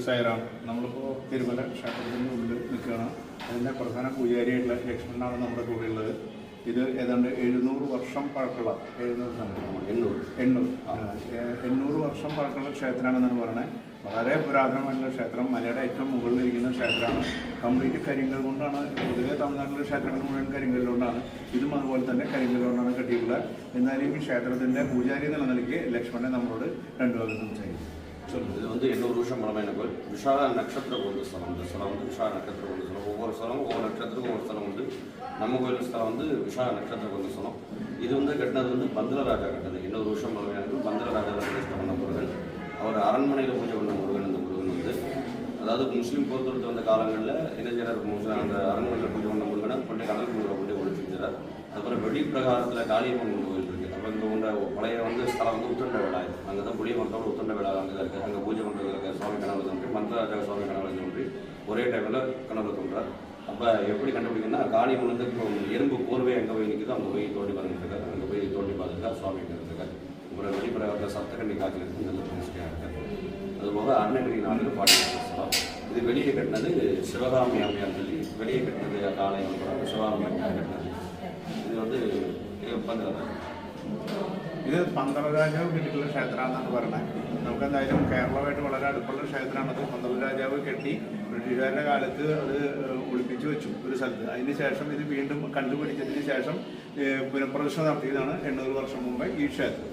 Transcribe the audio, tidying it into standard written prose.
സൈറാം. നമ്മളിപ്പോൾ തിരുമല ക്ഷേത്രത്തിൻ്റെ ഉള്ളിൽ നിൽക്കുകയാണ്. അതിൻ്റെ പ്രധാന പൂജാരിയായിട്ടുള്ള ലക്ഷ്മണനാണ് നമ്മുടെ കൂടെയുള്ളത്. ഇത് ഏതാണ്ട് 700 വർഷം പഴക്കമുള്ള 800 വർഷം പഴക്കമുള്ള ക്ഷേത്രമാണെന്നാണ് പറയുന്നത്. വളരെ പുരാതനമായിട്ടുള്ള ക്ഷേത്രം, മലയുടെ ഏറ്റവും മുകളിലിരിക്കുന്ന ക്ഷേത്രമാണ്. കംപ്ലീറ്റ് കരിങ്കൽ കൊണ്ടാണ്. പൊതുവെ തമിഴ്നാട്ടിലെ ക്ഷേത്രങ്ങൾ മുഴുവൻ കരിങ്കൽ കൊണ്ടാണ്. ഇതും അതുപോലെ തന്നെ കരിങ്കൽ കൊണ്ടാണ് കെട്ടിയിട്ടുള്ളത്. എന്നാലും ഈ ക്ഷേത്രത്തിൻ്റെ പൂജാരി എന്നുള്ള നിലയ്ക്ക് ലക്ഷ്മണനെ നമ്മളോട് രണ്ടു വാക്ക് സംസാരിക്കും. இது 800 வருஷம் பழமையான கோயில். விஷால நட்சத்திர கோயில் ஸ்தலம். இந்த ஸ்தலம் விஷால நட்சத்திர கோயில் ஸ்தலம். ஒவ்வொரு ஸ்தலமும் ஒவ்வொரு நட்சத்திரத்துக்கும் ஒரு ஸ்தலம் உண்டு. நம்ம கோயில் ஸ்தலம் விஷால நட்சத்திர கோயில் ஸ்தலம். இது கட்டினது பந்தலராஜா கட்டது. 800 வருஷம் பழமையான பந்தலராஜா பிரதிஷ்டை பண்ண முருகன். அவர் அரண்மனையில் பூஜை பண்ண முருகன். இந்த முருகன் அதாவது முஸ்லீம் போர்த்தொடுத்து வந்த காலங்களில் என்ன செய்யறார், அந்த அரண்மனையில் பூஜை பண்ண முருகனை கொண்டு கடல் முருகனை கொண்டு ஒழிச்சுக்கிறார். அதுக்கப்புறம் வெளிப்பிரகாரத்தில் காளியம்மன் கோயில் இருக்குது. அப்போ இங்கே உண்ட பழைய ஸ்தலம் உத்தண்ட விழாயம். அங்கே தான் புளிய மரத்தோட உத்தண்ட விழா அங்கே இருக்குது. அங்கே பூஜை பண்ணுறதுக்கு சுவாமி கனவுல தோன்றி மந்திரராஜா சுவாமி கனவுல தோன்றி ஒரே டைமில் கனவுல தோன்றார். அப்போ எப்படி கண்டுபிடிக்கணும்னா காளியம்மன் இப்போ எறும்பு போர்வை எங்கே போய் நிற்குதோ அங்கே போய் தோண்டி பார்த்துருக்காரு. அங்கே போய் தோண்டி பார்த்துருக்கா சுவாமி இருக்காரு. அப்புறம் வெளிப்பிரகாரத்தில் சப்தகண்ணி காட்சி இருக்குது. நல்ல பிரதிஷ்டையாக இருக்காரு. அதுபோக அருணகிரி நாடு பாட்டி ஸ்தலம். இது வெளியே கட்டினது சிவகாமி அம்மையார் சொல்லி வெளியே கட்டினது ஆலயம் சிவகாமி அம்மையார் கட்டினது. ഇത് പന്തളരാജാവ് കെട്ടിയിട്ടുള്ള ക്ഷേത്രമാണെന്നാണ് പറയുന്നത്. നമുക്കെന്തായാലും കേരളമായിട്ട് വളരെ അടുപ്പുള്ള ക്ഷേത്രമാണത്. പന്തളരാജാവ് കെട്ടി ബ്രിട്ടീഷുകാരുടെ കാലത്ത് അത് ഒളിപ്പിച്ചു വെച്ചു ഒരു സ്ഥലത്ത്. അതിന് ശേഷം ഇത് വീണ്ടും കണ്ടുപിടിച്ചതിന് ശേഷം പുനഃപ്രതിഷ്ഠ നടത്തിയതാണ് 800 വർഷം മുമ്പ് ഈ ക്ഷേത്രം.